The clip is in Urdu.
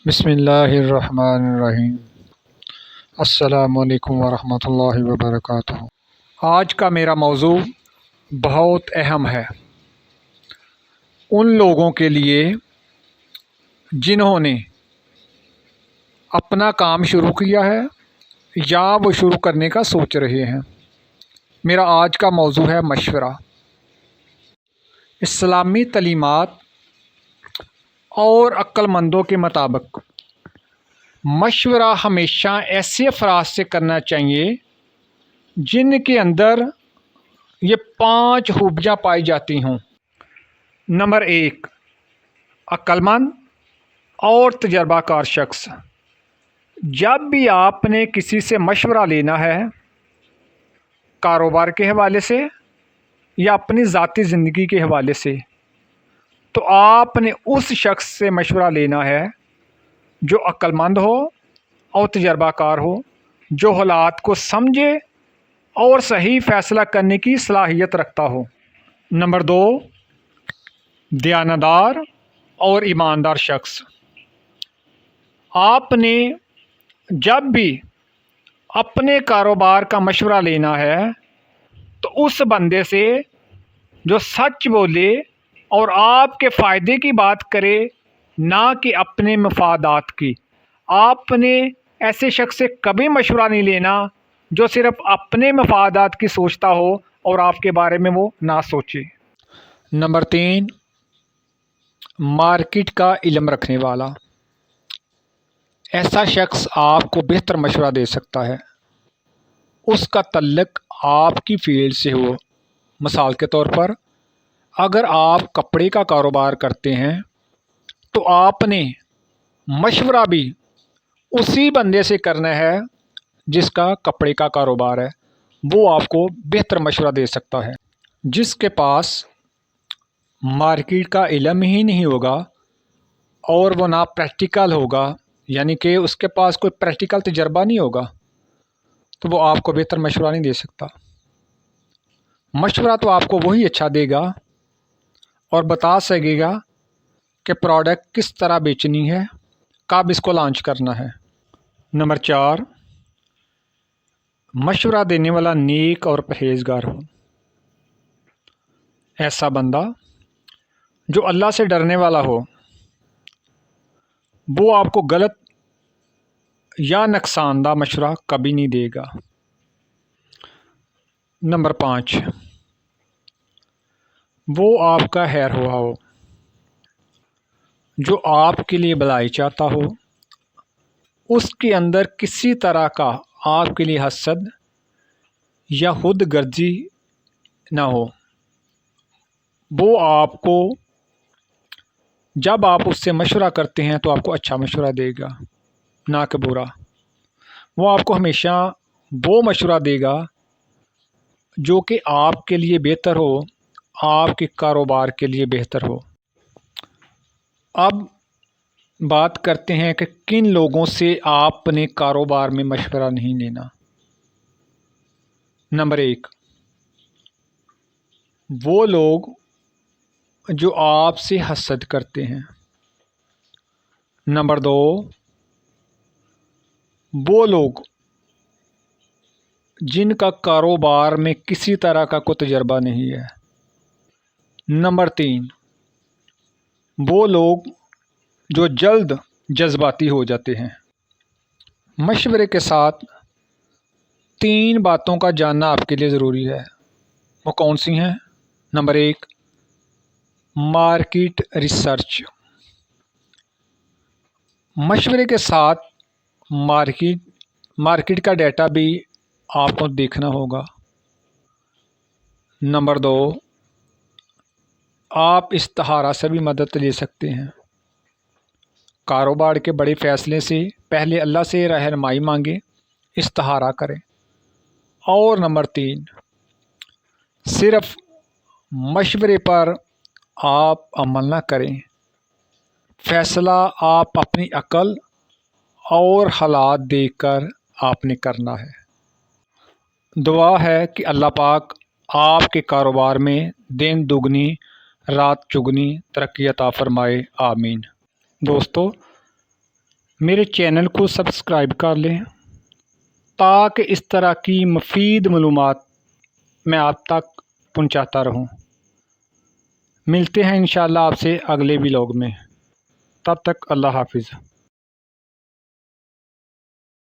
بسم اللہ الرحمن الرحیم۔ السلام علیکم ورحمۃ اللہ وبرکاتہ۔ آج کا میرا موضوع بہت اہم ہے ان لوگوں کے لیے جنہوں نے اپنا کام شروع کیا ہے یا وہ شروع کرنے کا سوچ رہے ہیں۔ میرا آج کا موضوع ہے مشورہ۔ اسلامی تعلیمات اور عقل مندوں کے مطابق مشورہ ہمیشہ ایسے افراد سے کرنا چاہیے جن کے اندر یہ 5 خوبیاں پائی جاتی ہوں۔ نمبر 1، عقل مند اور تجربہ کار شخص۔ جب بھی آپ نے کسی سے مشورہ لینا ہے، کاروبار کے حوالے سے یا اپنی ذاتی زندگی کے حوالے سے، تو آپ نے اس شخص سے مشورہ لینا ہے جو عقل مند ہو اور تجربہ کار ہو، جو حالات کو سمجھے اور صحیح فیصلہ کرنے کی صلاحیت رکھتا ہو۔ نمبر 2، دیانتدار اور ایماندار شخص۔ آپ نے جب بھی اپنے کاروبار کا مشورہ لینا ہے تو اس بندے سے جو سچ بولے اور آپ کے فائدے کی بات کرے، نہ کہ اپنے مفادات کی۔ آپ نے ایسے شخص سے کبھی مشورہ نہیں لینا جو صرف اپنے مفادات کی سوچتا ہو اور آپ کے بارے میں وہ نہ سوچے۔ نمبر 3، مارکیٹ کا علم رکھنے والا۔ ایسا شخص آپ کو بہتر مشورہ دے سکتا ہے، اس کا تعلق آپ کی فیلڈ سے ہو۔ مثال کے طور پر، اگر آپ کپڑے کا کاروبار کرتے ہیں تو آپ نے مشورہ بھی اسی بندے سے کرنا ہے جس کا کپڑے کا کاروبار ہے، وہ آپ کو بہتر مشورہ دے سکتا ہے۔ جس کے پاس مارکیٹ کا علم ہی نہیں ہوگا اور وہ نہ پریکٹیکل ہوگا، یعنی کہ اس کے پاس کوئی پریکٹیکل تجربہ نہیں ہوگا، تو وہ آپ کو بہتر مشورہ نہیں دے سکتا۔ مشورہ تو آپ کو وہی اچھا دے گا اور بتا سکے گا کہ پروڈکٹ کس طرح بیچنی ہے، کب اس کو لانچ کرنا ہے۔ نمبر 4، مشورہ دینے والا نیک اور پرہیزگار ہو۔ ایسا بندہ جو اللہ سے ڈرنے والا ہو، وہ آپ کو غلط یا نقصان دہ مشورہ کبھی نہیں دے گا۔ نمبر 5، وہ آپ کا خیر خواہ ہو، جو آپ کے لیے بھلائی چاہتا ہو، اس کے اندر کسی طرح کا آپ کے لیے حسد یا خود غرضی نہ ہو۔ وہ آپ کو جب آپ اس سے مشورہ کرتے ہیں تو آپ کو اچھا مشورہ دے گا، نہ کہ برا۔ وہ آپ کو ہمیشہ وہ مشورہ دے گا جو کہ آپ کے لیے بہتر ہو، آپ کے کاروبار کے لیے بہتر ہو۔ اب بات کرتے ہیں کہ کن لوگوں سے آپ نے کاروبار میں مشورہ نہیں لینا۔ نمبر 1، وہ لوگ جو آپ سے حسد کرتے ہیں۔ نمبر 2، وہ لوگ جن کا کاروبار میں کسی طرح کا کوئی تجربہ نہیں ہے۔ نمبر 3، وہ لوگ جو جلد جذباتی ہو جاتے ہیں۔ مشورے کے ساتھ 3 باتوں کا جاننا آپ کے لیے ضروری ہے۔ وہ کون سی ہیں؟ Number 1، market research. مشورے کے ساتھ مارکیٹ کا ڈیٹا بھی آپ کو دیکھنا ہوگا۔ نمبر 2، آپ استخارہ سے بھی مدد لے سکتے ہیں۔ کاروبار کے بڑے فیصلے سے پہلے اللہ سے رہنمائی مانگیں، استخارہ کریں۔ اور نمبر 3، صرف مشورے پر آپ عمل نہ کریں، فیصلہ آپ اپنی عقل اور حالات دیکھ کر آپ نے کرنا ہے۔ دعا ہے کہ اللہ پاک آپ کے کاروبار میں دن دگنی رات چگنی ترقی عطا فرمائے، آمین۔ دوستو، میرے چینل کو سبسکرائب کر لیں تاکہ اس طرح کی مفید معلومات میں آپ تک پہنچاتا رہوں۔ ملتے ہیں انشاءاللہ آپ سے اگلے ولاگ میں، تب تک اللہ حافظ۔